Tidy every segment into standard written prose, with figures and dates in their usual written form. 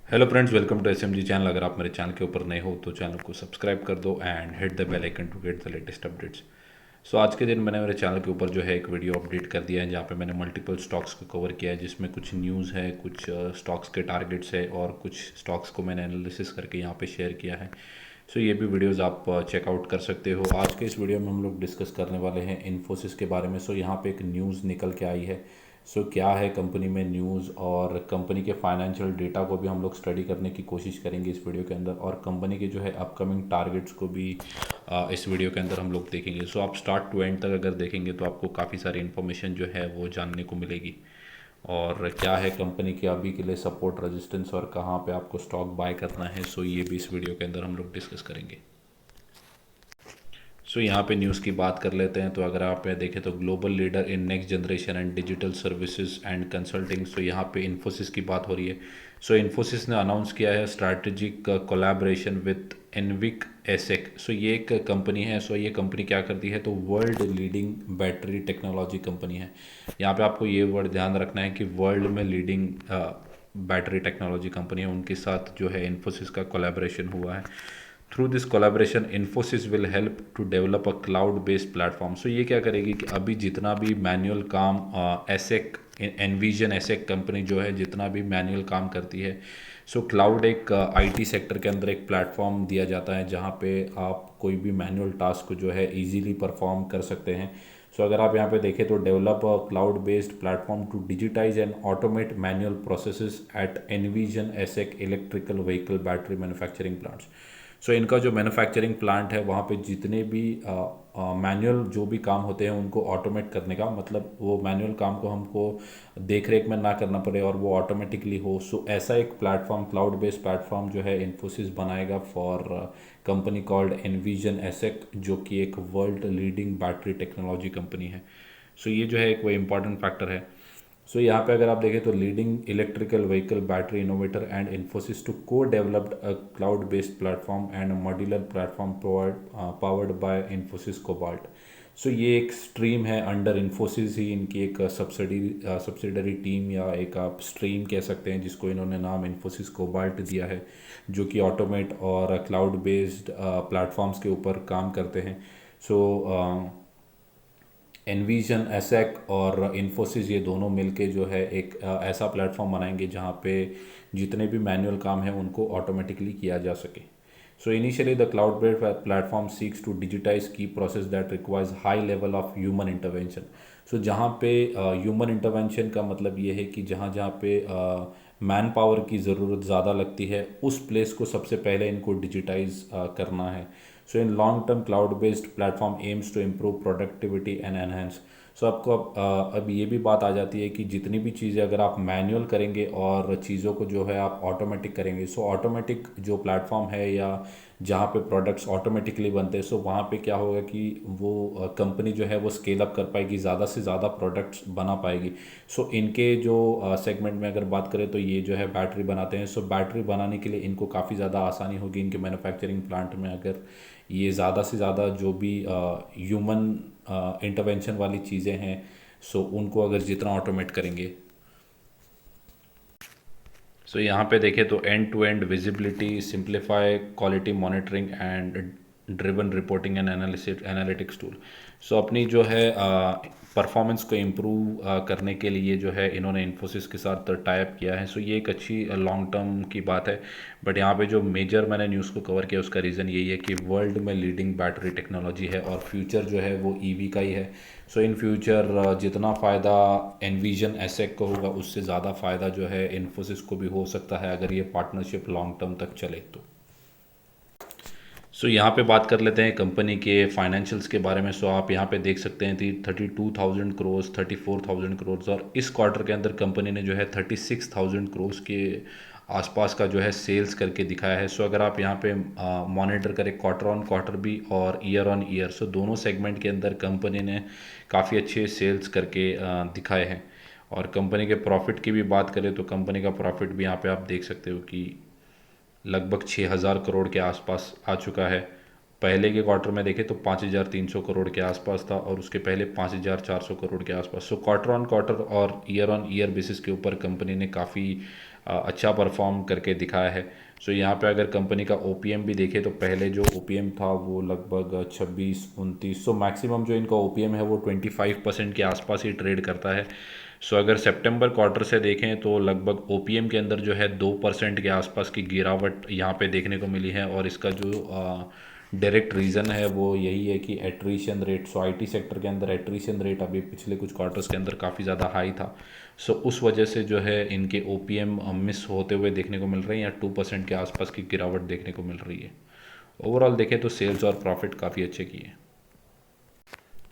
Hello friends, welcome to SMG channel. अगर आप मेरे चैनल के ऊपर नए हो तो चैनल को सब्सक्राइब कर दो and hit the bell icon to get the latest updates. So आज के दिन मैंने मेरे चैनल के ऊपर जो है एक वीडियो अपडेट कर दिया है जहाँ पे मैंने मल्टीपल स्टॉक्स को कवर किया है, जिसमें कुछ न्यूज़ है, कुछ स्टॉक्स के टारगेट्स है और कुछ स्टॉक्स को मैंने एनालिसिस करके यहाँ पे शेयर किया है। सो ये भी वीडियोस आप चेकआउट कर सकते हो। आज के इस वीडियो में हम लोग डिस्कस करने वाले हैं इन्फोसिस के बारे में। सो यहाँ पे एक न्यूज़ निकल के आई है। सो क्या है कंपनी में न्यूज़, और कंपनी के फाइनेंशियल डेटा को भी हम लोग स्टडी करने की कोशिश करेंगे इस वीडियो के अंदर, और कंपनी के जो है अपकमिंग टारगेट्स को भी इस वीडियो के अंदर हम लोग देखेंगे। सो आप स्टार्ट टू एंड तक अगर देखेंगे तो आपको काफ़ी सारी इन्फॉर्मेशन जो है वो जानने को मिलेगी, और क्या है कंपनी के अभी के लिए सपोर्ट रेजिस्टेंस और कहाँ पे आपको स्टॉक बाय करना है। सो ये भी इस वीडियो के अंदर हम लोग डिस्कस करेंगे। सो यहाँ पे न्यूज़ की बात कर लेते हैं। तो अगर आप यहाँ देखें तो global leader in next generation and digital services and consulting. So यहाँ पे इन्फोसिस की बात हो रही है। सो इन्फोसिस ने अनाउंस किया है स्ट्रैटेजिक कोलैबोरेशन विद एनविक एसेक। सो ये एक कंपनी है। सो ये कंपनी क्या करती है, तो world leading battery technology company है। यहाँ पे आपको ये वर्ड ध्यान रखना है कि वर्ल्ड में लीडिंग बैटरी टेक्नोलॉजी कंपनी है, उनके साथ जो है इन्फोसिस का कोलैबोरेशन हुआ है। Through this collaboration Infosys will help to develop a cloud based platform. So ये क्या करेगी कि अभी जितना भी मैनुअल काम एसेक एनविजन एसेक कंपनी जो है जितना भी मैनुअल काम करती है, सो क्लाउड एक आईटी सेक्टर के अंदर एक प्लेटफॉर्म दिया जाता है जहाँ पे आप कोई भी मैनुअल टास्क को जो है इजीली परफॉर्म कर सकते हैं। सो अगर आप यहाँ पे देखें तो develop a cloud based platform to digitise and automate manual processes at Envision AESC electrical vehicle battery manufacturing plants. So इनका जो मैन्युफैक्चरिंग प्लांट है वहाँ पे जितने भी मैनुअल जो भी काम होते हैं उनको ऑटोमेट करने का मतलब, वो मैनुअल काम को हमको देख रेख में ना करना पड़े और वो ऑटोमेटिकली हो। सो ऐसा एक प्लेटफॉर्म, क्लाउड बेस्ड प्लेटफॉर्म जो है इन्फोसिस बनाएगा for company called envision AHSEC, जो कि एक world leading battery technology company है। सो ये जो है एक वो इम्पॉर्टेंट फैक्टर है। सो यहाँ पे अगर आप देखें तो leading electrical vehicle battery innovator and Infosys to codeveloped a cloud based platform and modular platform provide powered by Infosys Cobalt. So ये एक स्ट्रीम है अंडर इन्फोसिस ही, इनकी एक सब्सिडरी टीम या एक आप स्ट्रीम कह सकते हैं, जिसको इन्होंने नाम इन्फोसिस कोबाल्ट दिया है, जो कि ऑटोमेट और क्लाउड बेस्ड प्लेटफॉर्म्स के ऊपर काम करते हैं। सो एनविजन एसेक और इन्फोसिस ये दोनों मिलके जो है एक ऐसा प्लेटफॉर्म बनाएंगे जहाँ पे जितने भी मैनुअल काम है उनको ऑटोमेटिकली किया जा सके। So initially the cloud based platform seeks to digitise key process that requires high level of human intervention. So जहाँ पे ह्यूमन इंटरवेंशन का मतलब ये है कि जहाँ जहाँ पे मैन पावर की ज़रूरत ज़्यादा लगती है उस प्लेस को सबसे पहले इनको डिजिटाइज करना है। So in long term cloud based platform aims to improve productivity and enhance. So आपको अब ये भी बात आ जाती है कि जितनी भी चीज़ें अगर आप मैनुअल करेंगे और चीज़ों को जो है आप ऑटोमेटिक करेंगे, सो ऑटोमेटिक जो प्लेटफॉर्म है या जहाँ पे प्रोडक्ट्स ऑटोमेटिकली बनते हैं, सो वहाँ पे क्या होगा कि वो कंपनी जो है वो स्केल अप कर पाएगी, ज़्यादा से ज़्यादा प्रोडक्ट्स बना पाएगी। सो इनके जो सेगमेंट में अगर बात करें तो ये जो है बैटरी बनाते हैं। सो बैटरी बनाने के लिए इनको काफ़ी ज़्यादा आसानी होगी इनके मैन्युफैक्चरिंग प्लांट में, अगर ये ज़्यादा से ज़्यादा जो भी ह्यूमन इंटरवेंशन वाली चीज़ें हैं, सो उनको अगर जितना ऑटोमेट करेंगे। सो यहाँ पे देखें तो end to end visibility, simplify quality monitoring and driven reporting and analytics tool. So अपनी जो है परफॉर्मेंस को इम्प्रूव करने के लिए जो है इन्होंने इन्फोसिस के साथ टाइप किया है। सो ये एक अच्छी लॉन्ग टर्म की बात है। बट यहाँ पे जो मेजर मैंने न्यूज़ को कवर किया उसका रीज़न यही है कि वर्ल्ड में लीडिंग बैटरी टेक्नोलॉजी है और फ्यूचर जो है वो ईवी का ही है। सो इन फ्यूचर जितना फ़ायदा एनविजन एसेक को होगा उससे ज़्यादा फ़ायदा जो है इन्फोसिस को भी हो सकता है अगर ये पार्टनरशिप लॉन्ग टर्म तक चले तो। सो यहाँ पे बात कर लेते हैं कंपनी के फाइनेंशियल्स के बारे में। सो आप यहाँ पे देख सकते हैं कि 32,000 करोड़, 34,000 करोड़, और इस क्वार्टर के अंदर कंपनी ने जो है 36,000 करोड़ के आसपास का जो है सेल्स करके दिखाया है। सो अगर आप यहाँ पे मॉनिटर करें क्वार्टर ऑन क्वार्टर भी और ईयर ऑन ईयर, सो दोनों सेगमेंट के अंदर कंपनी ने काफ़ी अच्छे सेल्स करके दिखाए हैं। और कंपनी के प्रॉफिट की भी बात करें तो कंपनी का प्रॉफिट भी यहाँ पे आप देख सकते हो कि लगभग 6,000 करोड़ के आसपास आ चुका है। पहले के क्वार्टर में देखें तो 5,300 करोड़ के आसपास था और उसके पहले 5,400 करोड़ के आसपास। सो क्वार्टर ऑन क्वार्टर और ईयर ऑन ईयर बेसिस के ऊपर कंपनी ने काफ़ी अच्छा परफॉर्म करके दिखाया है। सो यहाँ पे अगर कंपनी का ओपीएम भी देखें तो पहले जो ओपीएम था वो लगभग 26-29, सो मैक्सिमम जो इनका ओपीएम है वो 25% के आसपास ही ट्रेड करता है। सो अगर सितंबर क्वार्टर से देखें तो लगभग ओपीएम के अंदर जो है 2% के आसपास की गिरावट यहाँ पे देखने को मिली है, और इसका जो डायरेक्ट रीज़न है वो यही है कि attrition rate, so IT sector के अंदर एट्रीशन रेट अभी पिछले कुछ क्वार्टर्स के अंदर काफ़ी ज़्यादा हाई था। सो उस वजह से जो है इनके ओपीएम मिस होते हुए देखने को मिल रहे हैं, या 2% के आसपास की गिरावट देखने को मिल रही है। ओवरऑल देखें तो सेल्स और प्रॉफिट काफ़ी अच्छे किए।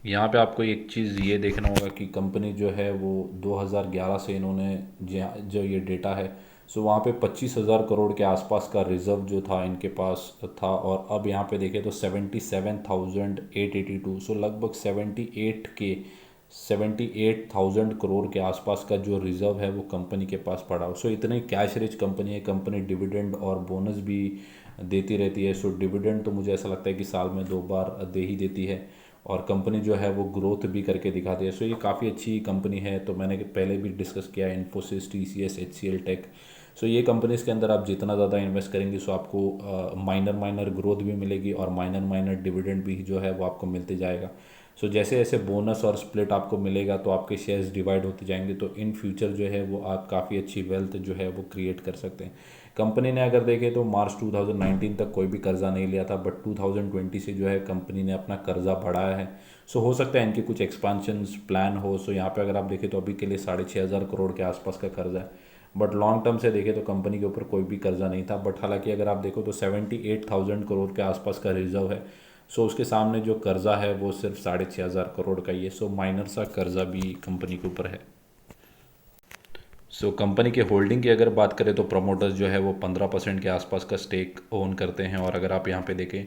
यहाँ पे आपको एक चीज़ ये देखना होगा कि कंपनी जो है वो 2011 से इन्होंने जो ये डेटा है, सो वहाँ पे 25,000 करोड़ के आसपास का रिज़र्व जो था इनके पास था, और अब यहाँ पे देखें तो 77,882, सो लगभग 78,000 करोड़ के आसपास का जो रिज़र्व है वो कंपनी के पास पड़ा हो। सो इतनी कैश रिच कंपनी है, कंपनी डिविडेंड और बोनस भी देती रहती है। सो डिविडेंड तो मुझे ऐसा लगता है कि साल में 2 बार दे ही देती है, और कंपनी जो है वो ग्रोथ भी करके दिखाती है। सो ये काफ़ी अच्छी कंपनी है। तो मैंने पहले भी डिस्कस किया है इन्फोसिस, टीसीएस, एचसीएल टेक। सो ये कंपनीज के अंदर आप जितना ज़्यादा इन्वेस्ट करेंगे सो आपको माइनर माइनर ग्रोथ भी मिलेगी, और माइनर माइनर डिविडेंड भी जो है वो आपको मिलते जाएगा। सो जैसे जैसे बोनस और स्प्लिट आपको मिलेगा तो आपके शेयर्स डिवाइड होते जाएंगे, तो इन फ्यूचर जो है वो आप काफ़ी अच्छी वेल्थ जो है वो क्रिएट कर सकते हैं। कंपनी ने अगर देखें तो मार्च 2019 तक कोई भी कर्जा नहीं लिया था, बट 2020 से जो है कंपनी ने अपना कर्जा बढ़ाया है। सो हो सकता है इनके कुछ एक्सपांशन प्लान हो। सो यहाँ पे अगर आप देखें तो अभी के लिए 6,500 करोड़ के आसपास का कर्जा है, बट लॉन्ग टर्म से देखें तो कंपनी के ऊपर कोई भी कर्जा नहीं था। बट हालांकि अगर आप देखो तो 78,000 करोड़ के आसपास का रिजर्व है। सो उसके सामने जो कर्जा है वो सिर्फ 6,500 करोड़ का ही है। सो माइनर सा कर्जा भी कंपनी के ऊपर है। सो कंपनी के होल्डिंग की अगर बात करें तो प्रमोटर्स जो है वो 15% के आसपास का स्टेक ओन करते हैं, और अगर आप यहाँ पे देखें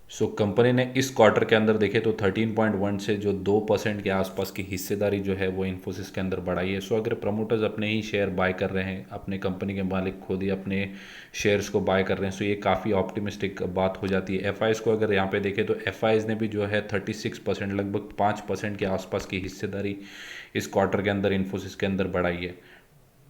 सो कंपनी ने इस क्वार्टर के अंदर देखे तो 13.1 से जो 2% के आसपास की हिस्सेदारी जो है वो इन्फोसिस के अंदर बढ़ाई है। सो अगर प्रमोटर्स अपने ही शेयर बाय कर रहे हैं, अपने कंपनी के मालिक खुद ही अपने शेयर्स को बाय कर रहे हैं, सो ये काफ़ी ऑप्टिमिस्टिक बात हो जाती है। एफ को अगर यहाँ पे देखें तो एफ ने भी जो है 36%, लगभग 5% के आसपास की हिस्सेदारी इस क्वार्टर के अंदर इन्फोसिस के अंदर बढ़ाई है।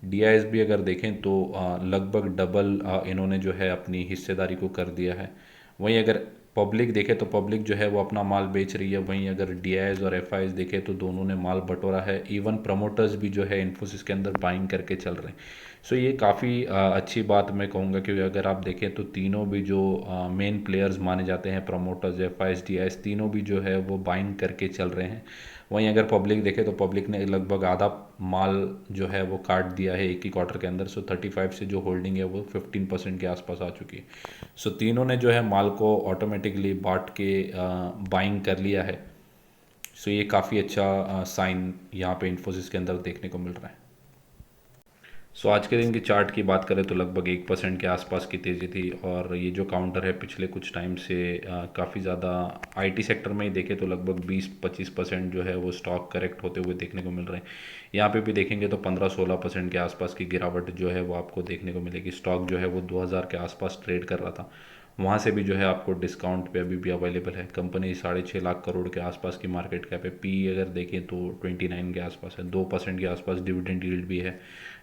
डी भी अगर देखें तो लगभग डबल इन्होंने जो है अपनी हिस्सेदारी को कर दिया है। वहीं अगर पब्लिक देखे तो पब्लिक जो है वो अपना माल बेच रही है, वहीं अगर डी और एफ देखे तो दोनों ने माल बटोरा है। इवन प्रमोटर्स भी जो है इन्फोसिस के अंदर बाइंग करके चल रहे हैं। सो ये काफ़ी अच्छी बात मैं कहूँगा, क्योंकि अगर आप देखें तो तीनों भी जो मेन प्लेयर्स माने जाते हैं, प्रमोटर्स, एफ डी तीनों भी जो है वो बाइंग करके चल रहे हैं। वहीं अगर पब्लिक देखे तो पब्लिक ने लगभग आधा माल जो है वो काट दिया है एक ही क्वार्टर के अंदर। सो 35 से जो होल्डिंग है वो 15% के आसपास आ चुकी है। सो तीनों ने जो है माल को ऑटोमेटिकली बांट के बाइंग कर लिया है। सो ये काफ़ी अच्छा साइन यहाँ पे इन्फोसिस के अंदर देखने को मिल रहा है। सो आज के दिन की चार्ट की बात करें तो लगभग 1% के आसपास की तेज़ी थी, और ये जो काउंटर है पिछले कुछ टाइम से काफ़ी ज़्यादा आईटी सेक्टर में ही देखें तो लगभग 20-25% जो है वो स्टॉक करेक्ट होते हुए देखने को मिल रहे हैं। यहाँ पे भी देखेंगे तो 15-16% के आसपास की गिरावट जो है वो आपको देखने को मिलेगी। स्टॉक जो है वो 2000 के आसपास ट्रेड कर रहा था, वहाँ से भी जो है आपको डिस्काउंट पे अभी भी अवेलेबल है। कंपनी 6.5 लाख करोड़ के आसपास की मार्केट कैप है। पी अगर देखें तो 29 के आसपास है। 2% के आसपास डिविडेंड यील्ड भी है,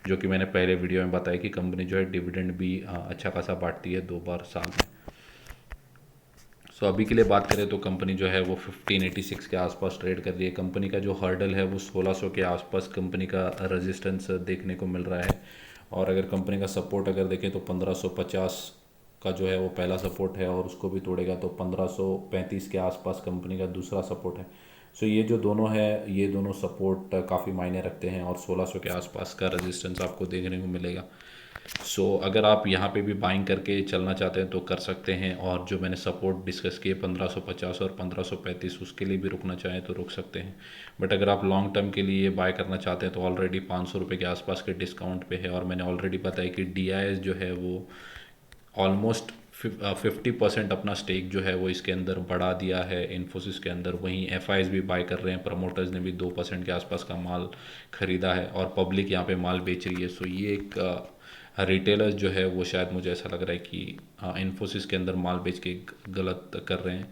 जो कि मैंने पहले वीडियो में बताया कि कंपनी जो है डिविडेंड भी अच्छा खासा बांटती है 2 बार साल में। सो अभी के लिए बात करें तो कंपनी जो है वो 1586 के आसपास ट्रेड कर रही है। कंपनी का जो हर्डल है वो 1600 के आसपास कंपनी का रेजिस्टेंस देखने को मिल रहा है, और अगर कंपनी का सपोर्ट अगर देखें तो 1550 का जो है वो पहला सपोर्ट है, और उसको भी तोड़ेगा तो 1535 के आसपास कंपनी का दूसरा सपोर्ट है। सो ये जो दोनों है ये दोनों सपोर्ट काफ़ी मायने रखते हैं, और 1600 के आसपास का रेजिस्टेंस आपको देखने को मिलेगा। सो अगर आप यहाँ पे भी बाइंग करके चलना चाहते हैं तो कर सकते हैं, और जो मैंने सपोर्ट डिस्कस किए 1550 और 1535 उसके लिए भी रुकना चाहें तो रुक सकते हैं। बट अगर आप लॉन्ग टर्म के लिए बाय करना चाहते हैं तो ऑलरेडी 500 रुपये के आसपास के डिस्काउंट पे है, और मैंने ऑलरेडी बताया कि डी जो है वो ऑलमोस्ट 50% अपना स्टेक जो है वो इसके अंदर बढ़ा दिया है इन्फोसिस के अंदर। वहीं एफ भी बाय कर रहे हैं, प्रमोटर्स ने भी 2% के आसपास का माल ख़रीदा है, और पब्लिक यहाँ पे माल बेच रही है। सो ये एक रिटेलर्स जो है वो शायद मुझे ऐसा लग रहा है कि इन्फोसिस के अंदर माल बेच के गलत कर रहे हैं,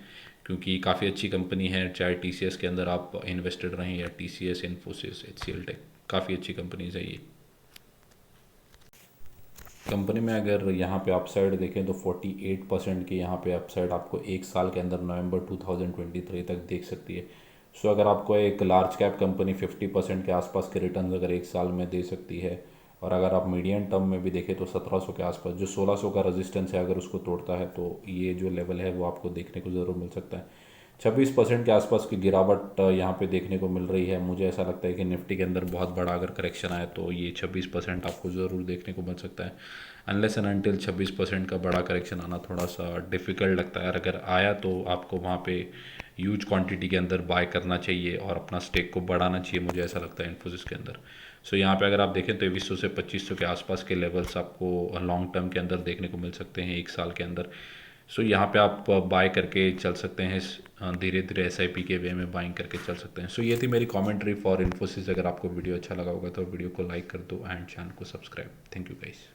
क्योंकि काफ़ी अच्छी कंपनी है। चाहे टी के अंदर आप इन्वेस्टेड रहें, या टी इन्फोसिस, एच टेक, काफ़ी अच्छी कंपनीज है ये। कंपनी में अगर यहाँ पे अपसाइड देखें तो 48% की यहाँ पे अपसाइड आपको एक साल के अंदर नवंबर 2023 तक देख सकती है। सो अगर आपको एक लार्ज कैप कंपनी 50% के आसपास के रिटर्न अगर एक साल में दे सकती है, और अगर आप मीडियम टर्म में भी देखें तो 1700 के आसपास जो 1600 का रेजिस्टेंस है अगर उसको तोड़ता है तो ये जो लेवल है वो आपको देखने को ज़रूर मिल सकता है। 26% के आसपास की गिरावट यहाँ पे देखने को मिल रही है। मुझे ऐसा लगता है कि निफ्टी के अंदर बहुत बड़ा अगर करेक्शन आए तो ये 26% आपको ज़रूर देखने को मिल सकता है। अनलेस एंड अनटिल 26% का बड़ा करेक्शन आना थोड़ा सा डिफ़िकल्ट लगता है। अगर आया तो आपको वहाँ पे ह्यूज क्वांटिटी के अंदर बाय करना चाहिए और अपना स्टेक को बढ़ाना चाहिए, मुझे ऐसा लगता है इन्फोसिस के अंदर। सो यहाँ पे अगर आप देखें तो 2100 से 2500 के आसपास के लेवल्स आपको लॉन्ग टर्म के अंदर देखने को मिल सकते हैं एक साल के अंदर। सो यहाँ पे आप बाय करके चल सकते हैं, धीरे धीरे एसआईपी के वे में बाइंग करके चल सकते हैं। सो ये थी मेरी कमेंट्री फॉर इन्फोसिस। अगर आपको वीडियो अच्छा लगा होगा तो वीडियो को लाइक कर दो एंड चैनल को सब्सक्राइब। Thank you guys.